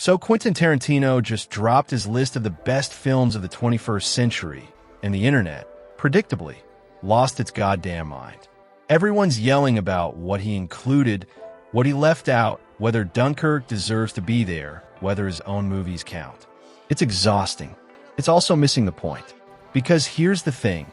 So Quentin Tarantino just dropped his list of the best films of the 21st century, and the internet, predictably, lost its goddamn mind. Everyone's yelling about what he included, what he left out, whether Dunkirk deserves to be there, whether his own movies count. It's exhausting. It's also missing the point. Because here's the thing,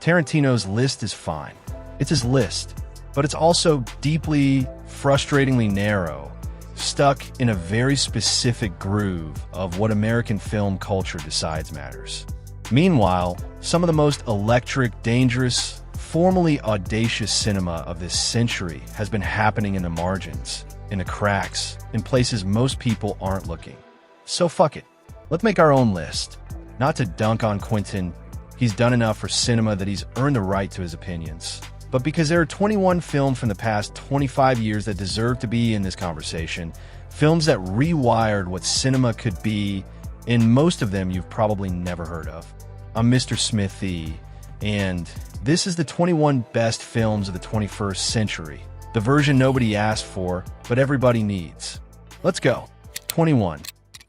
Tarantino's list is fine. It's his list, but it's also deeply, frustratingly narrow, stuck in a very specific groove of what American film culture decides matters. Meanwhile, some of the most electric, dangerous, formally audacious cinema of this century has been happening in the margins, in the cracks, in places most people aren't looking. So fuck it. Let's make our own list. Not to dunk on Quentin, he's done enough for cinema that he's earned the right to his opinions. But because there are 21 films from the past 25 years that deserve to be in this conversation, films that rewired what cinema could be, and most of them you've probably never heard of. I'm Mr. Smithy, and this is the 21 best films of the 21st century, the version nobody asked for, but everybody needs. Let's go. 21.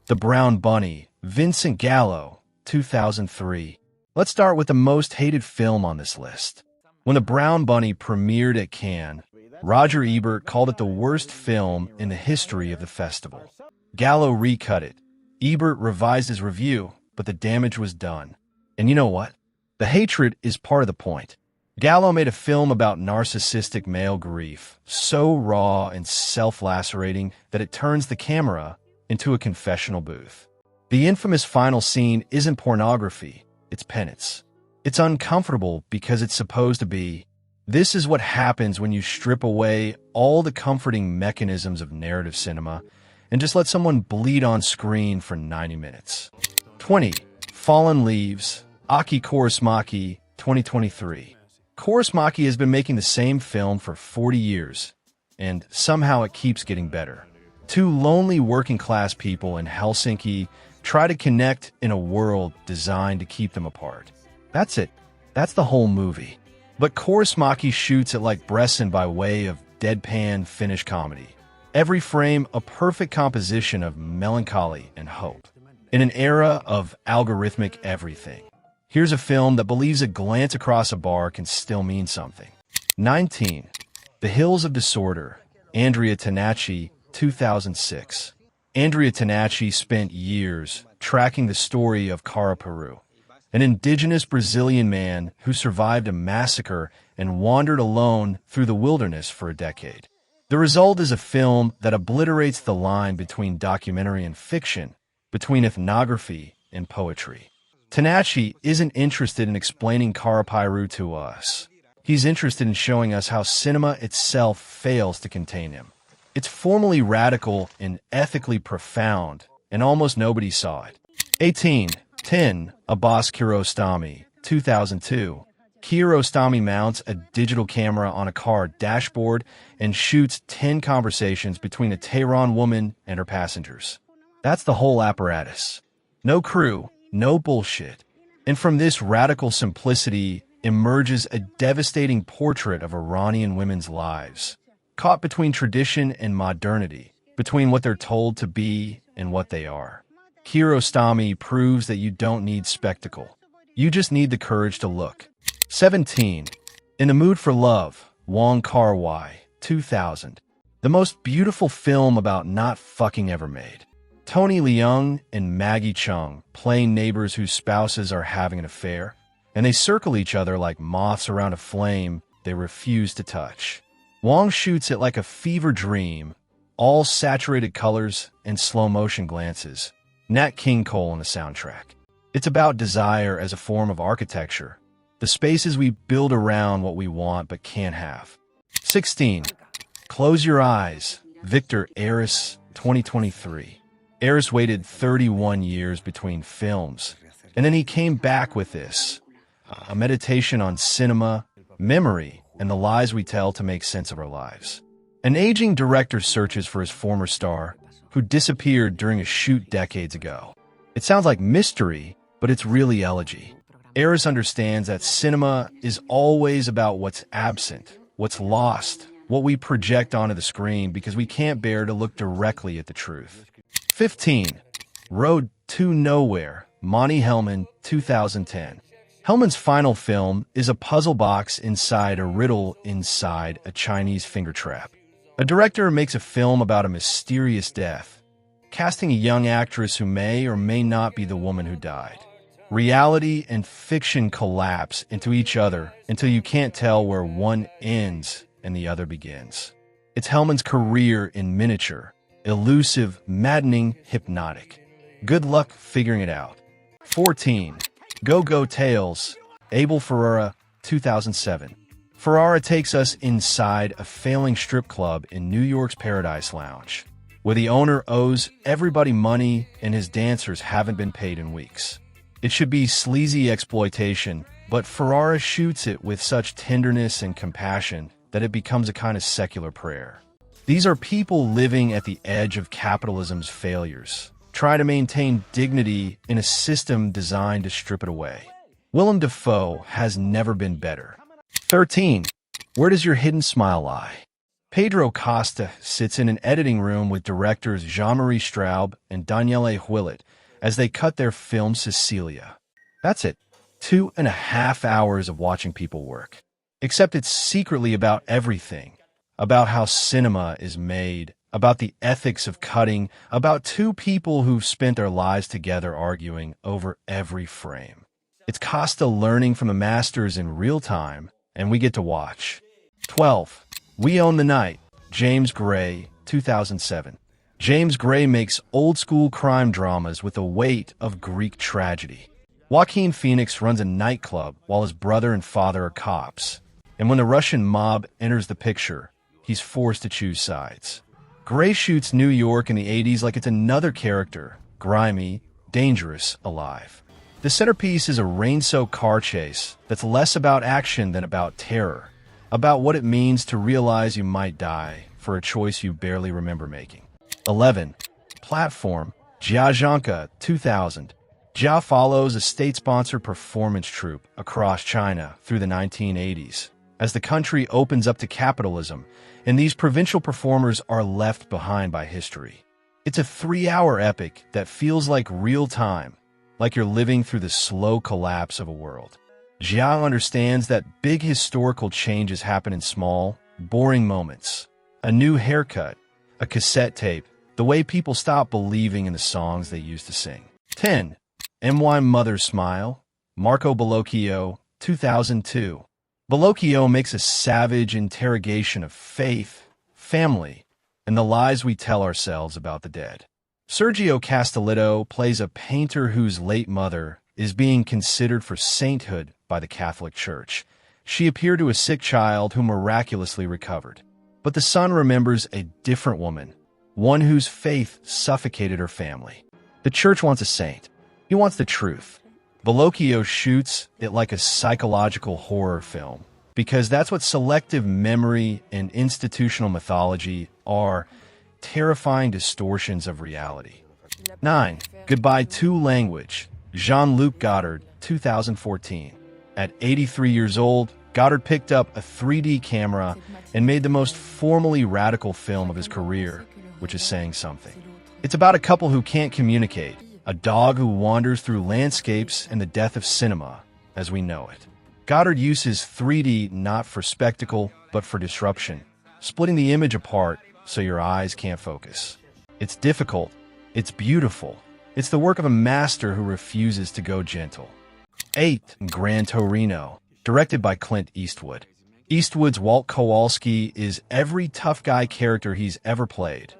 The Brown Bunny, Vincent Gallo, 2003. Let's start with the most hated film on this list. When The Brown Bunny premiered at Cannes, Roger Ebert called it the worst film in the history of the festival. Gallo recut it. Ebert revised his review, but the damage was done. And you know what? The hatred is part of the point. Gallo made a film about narcissistic male grief, so raw and self-lacerating that it turns the camera into a confessional booth. The infamous final scene isn't pornography, it's penance. It's uncomfortable because it's supposed to be. This is what happens when you strip away all the comforting mechanisms of narrative cinema and just let someone bleed on screen for 90 minutes. 20. Fallen Leaves, Aki Kaurismäki, 2023. Kaurismäki has been making the same film for 40 years, and somehow it keeps getting better. Two lonely working-class people in Helsinki try to connect in a world designed to keep them apart. That's it. That's the whole movie. But Kaurismäki shoots it like Bresson by way of deadpan Finnish comedy. Every frame a perfect composition of melancholy and hope. In an era of algorithmic everything, here's a film that believes a glance across a bar can still mean something. 19. The Hills of Disorder, Andrea Tonacci, 2006. Andrea Tonacci spent years tracking the story of Kar-wai, an indigenous Brazilian man who survived a massacre and wandered alone through the wilderness for a decade. The result is a film that obliterates the line between documentary and fiction, between ethnography and poetry. Tonacci isn't interested in explaining Kar-wai to us. He's interested in showing us how cinema itself fails to contain him. It's formally radical and ethically profound, and almost nobody saw it. 18. 10. Abbas Kiarostami, 2002. Kiarostami mounts a digital camera on a car dashboard and shoots 10 conversations between a Tehran woman and her passengers. That's the whole apparatus. No crew, no bullshit. And from this radical simplicity emerges a devastating portrait of Iranian women's lives, caught between tradition and modernity, between what they're told to be and what they are. Kiarostami proves that you don't need spectacle. You just need the courage to look. 17. In the Mood for Love, Wong Kar-wai, 2000. The most beautiful film about not fucking ever made. Tony Leung and Maggie Chung playing neighbors whose spouses are having an affair, and they circle each other like moths around a flame they refuse to touch. Wong shoots it like a fever dream, all saturated colors and slow-motion glances. Nat King Cole on the soundtrack. It's about desire as a form of architecture, the spaces we build around what we want but can't have. 16. Close Your Eyes, Víctor, Erice, 2023. Erice waited 31 years between films, and then he came back with this, a meditation on cinema, memory, and the lies we tell to make sense of our lives. An aging director searches for his former star, who disappeared during a shoot decades ago. It sounds like mystery, but it's really elegy. Erice understands that cinema is always about what's absent, what's lost, what we project onto the screen because we can't bear to look directly at the truth. 15. Road to Nowhere, Monte Hellman, 2010. Hellman's final film is a puzzle box inside a riddle inside a Chinese finger trap. A director makes a film about a mysterious death, casting a young actress who may or may not be the woman who died. Reality and fiction collapse into each other until you can't tell where one ends and the other begins. It's Hellman's career in miniature, elusive, maddening, hypnotic. Good luck figuring it out. 14. Go-Go Tales, Abel Ferrara, 2007. Ferrara takes us inside a failing strip club in New York's Paradise Lounge, where the owner owes everybody money and his dancers haven't been paid in weeks. It should be sleazy exploitation, but Ferrara shoots it with such tenderness and compassion that it becomes a kind of secular prayer. These are people living at the edge of capitalism's failures, trying to maintain dignity in a system designed to strip it away. Willem Dafoe has never been better. 13. Where Does Your Hidden Smile Lie? Pedro Costa sits in an editing room with directors Jean-Marie Straub and Daniele Hewlett as they cut their film Cecilia. That's it. 2.5 hours of watching people work. Except it's secretly about everything. About how cinema is made, about the ethics of cutting, about two people who've spent their lives together arguing over every frame. It's Costa learning from the masters in real time, and we get to watch. 12. We Own the Night, James Gray, 2007. James Gray makes old-school crime dramas with the weight of Greek tragedy. Joaquin Phoenix runs a nightclub while his brother and father are cops. And when the Russian mob enters the picture, he's forced to choose sides. Gray shoots New York in the 80s like it's another character, grimy, dangerous, alive. The centerpiece is a rain-soaked car chase that's less about action than about terror, about what it means to realize you might die for a choice you barely remember making. 11. Platform, Jia Zhangke, 2000. Jia follows a state-sponsored performance troupe across China through the 1980s. As the country opens up to capitalism, and these provincial performers are left behind by history. It's a 3-hour epic that feels like real time, like you're living through the slow collapse of a world. Jia understands that big historical changes happen in small, boring moments. A new haircut, a cassette tape, the way people stop believing in the songs they used to sing. 10. M.Y. Mother's Smile, Marco Bellocchio, 2002. Bellocchio makes a savage interrogation of faith, family, and the lies we tell ourselves about the dead. Sergio Castellitto plays a painter whose late mother is being considered for sainthood by the Catholic Church. She appeared to a sick child who miraculously recovered. But the son remembers a different woman, one whose faith suffocated her family. The church wants a saint. He wants the truth. Bellocchio shoots it like a psychological horror film, because that's what selective memory and institutional mythology are, terrifying distortions of reality. 9. Goodbye to Language, Jean-Luc Godard, 2014. At 83 years old, Godard picked up a 3D camera and made the most formally radical film of his career, which is saying something. It's about a couple who can't communicate, a dog who wanders through landscapes, and the death of cinema as we know it. Godard uses 3D not for spectacle, but for disruption, splitting the image apart so your eyes can't focus. It's difficult. It's beautiful. It's the work of a master who refuses to go gentle. 8. Gran Torino, directed by Clint Eastwood. Eastwood's Walt Kowalski is every tough guy character he's ever played,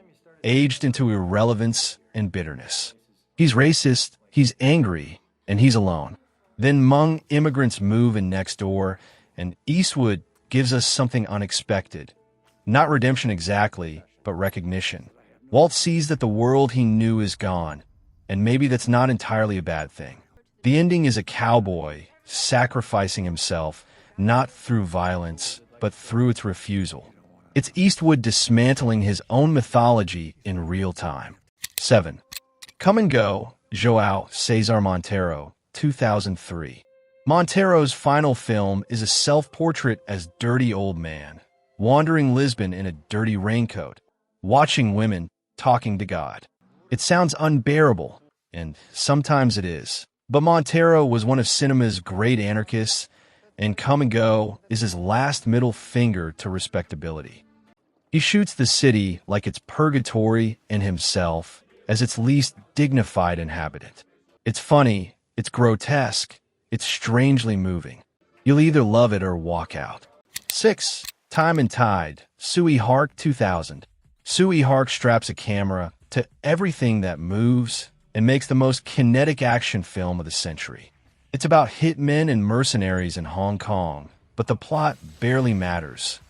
aged into irrelevance and bitterness. He's racist, he's angry, and he's alone. Then Hmong immigrants move in next door, and Eastwood gives us something unexpected. Not redemption exactly, but recognition. Walt sees that the world he knew is gone, and maybe that's not entirely a bad thing. The ending is a cowboy sacrificing himself, not through violence, but through its refusal. It's Eastwood dismantling his own mythology in real time. 7. Come and Go, João César Monteiro, 2003. Montero's final film is a self-portrait as dirty old man, wandering Lisbon in a dirty raincoat, watching women, talking to God. It sounds unbearable, and sometimes it is. But Montero was one of cinema's great anarchists, and Come and Go is his last middle finger to respectability. He shoots the city like it's purgatory and himself as its least dignified inhabitant. It's funny, it's grotesque, it's strangely moving. You'll either love it or walk out. 6. Time and Tide, Tsui Hark 2000. Tsui Hark straps a camera to everything that moves and makes the most kinetic action film of the century. It's about hitmen and mercenaries in Hong Kong, but the plot barely matters.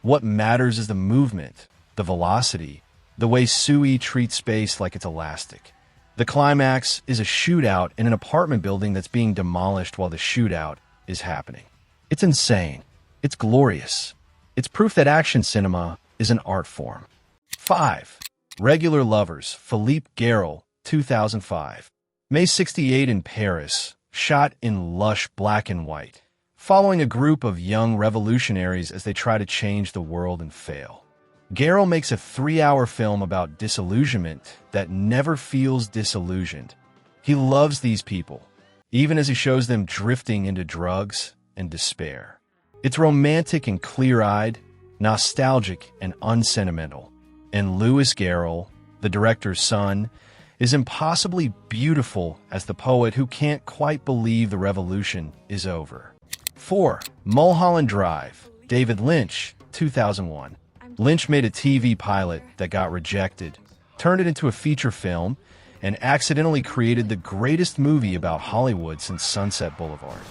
What matters is the movement, the velocity, the way Tsui treats space like it's elastic. The climax is a shootout in an apartment building that's being demolished while the shootout is happening. It's insane. It's glorious. It's proof that action cinema is an art form. 5. Regular Lovers, Philippe Garrel, 2005. May 68 in Paris, shot in lush black and white, following a group of young revolutionaries as they try to change the world and fail. Garrel makes a 3-hour film about disillusionment that never feels disillusioned. He loves these people, even as he shows them drifting into drugs and despair. It's romantic and clear-eyed, nostalgic and unsentimental. And Louis Garrel, the director's son, is impossibly beautiful as the poet who can't quite believe the revolution is over. 4. Mulholland Drive, David Lynch, 2001. Lynch made a TV pilot that got rejected, turned it into a feature film, and accidentally created the greatest movie about Hollywood since Sunset Boulevard.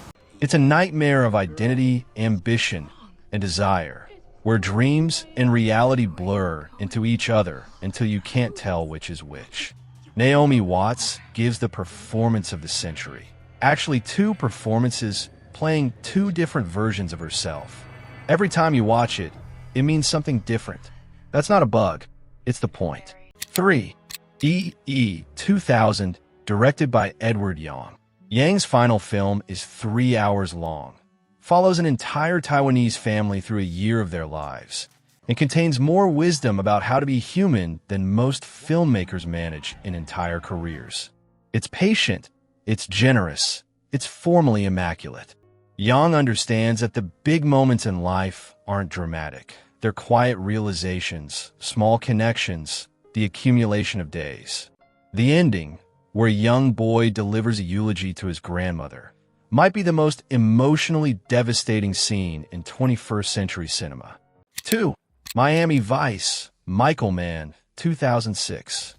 It's a nightmare of identity, ambition, and desire, where dreams and reality blur into each other until you can't tell which is which. Naomi Watts gives the performance of the century. Actually, 2 performances playing 2 different versions of herself. Every time you watch it, it means something different. That's not a bug. It's the point. 3. E.E. 2000, directed by Edward Yang. Yang's final film is 3 hours long, follows an entire Taiwanese family through a year of their lives, and contains more wisdom about how to be human than most filmmakers manage in entire careers. It's patient, it's generous, it's formally immaculate. Yang understands that the big moments in life aren't dramatic. They're quiet realizations, small connections, the accumulation of days. The ending, where a young boy delivers a eulogy to his grandmother, might be the most emotionally devastating scene in 21st century cinema. 2. Miami Vice, Michael Mann, 2006.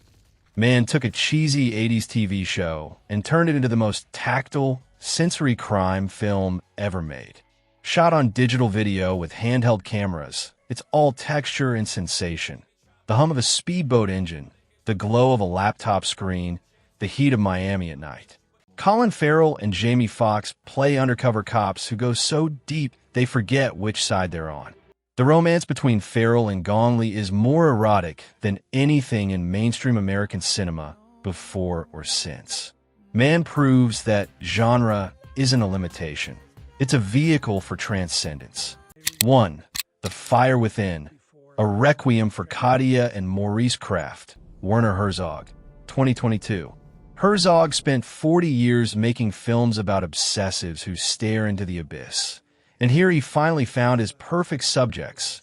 Mann took a cheesy 80s TV show and turned it into the most tactile, sensory crime film ever made. Shot on digital video with handheld cameras, it's all texture and sensation. The hum of a speedboat engine, the glow of a laptop screen, the heat of Miami at night. Colin Farrell and Jamie Foxx play undercover cops who go so deep they forget which side they're on. The romance between Farrell and Gong Li is more erotic than anything in mainstream American cinema before or since. Mann proves that genre isn't a limitation. It's a vehicle for transcendence. 1. The Fire Within, a requiem for Katia and Maurice Kraft, Werner Herzog, 2022. Herzog spent 40 years making films about obsessives who stare into the abyss. And here he finally found his perfect subjects.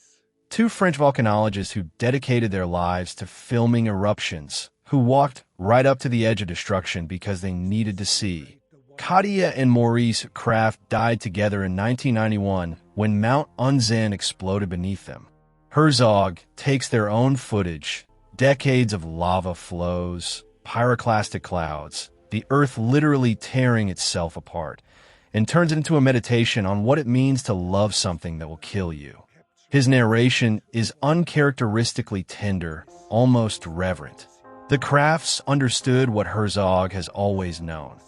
2 French volcanologists who dedicated their lives to filming eruptions, who walked right up to the edge of destruction because they needed to see. Katia and Maurice Kraft died together in 1991 when Mount Unzen exploded beneath them. Herzog takes their own footage, decades of lava flows, pyroclastic clouds, the earth literally tearing itself apart, and turns it into a meditation on what it means to love something that will kill you. His narration is uncharacteristically tender, almost reverent. The Crafts understood what Herzog has always known,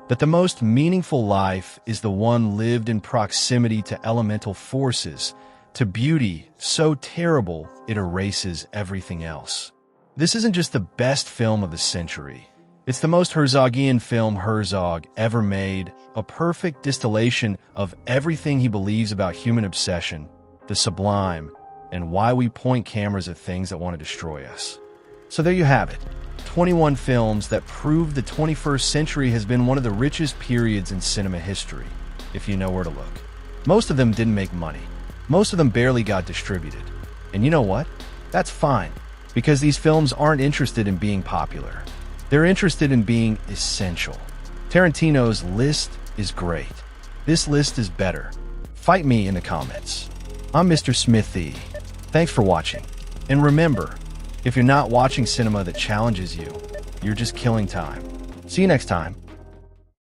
that the most meaningful life is the one lived in proximity to elemental forces, to beauty so terrible it erases everything else. This isn't just the best film of the century. It's the most Herzogian film Herzog ever made, a perfect distillation of everything he believes about human obsession, the sublime, and why we point cameras at things that want to destroy us. So there you have it. 21 films that prove the 21st century has been one of the richest periods in cinema history, if you know where to look. Most of them didn't make money. Most of them barely got distributed. And you know what? That's fine, because these films aren't interested in being popular. They're interested in being essential. Tarantino's list is great. This list is better. Fight me in the comments. I'm Mr. Smithy. Thanks for watching. And remember, if you're not watching cinema that challenges you, you're just killing time. See you next time.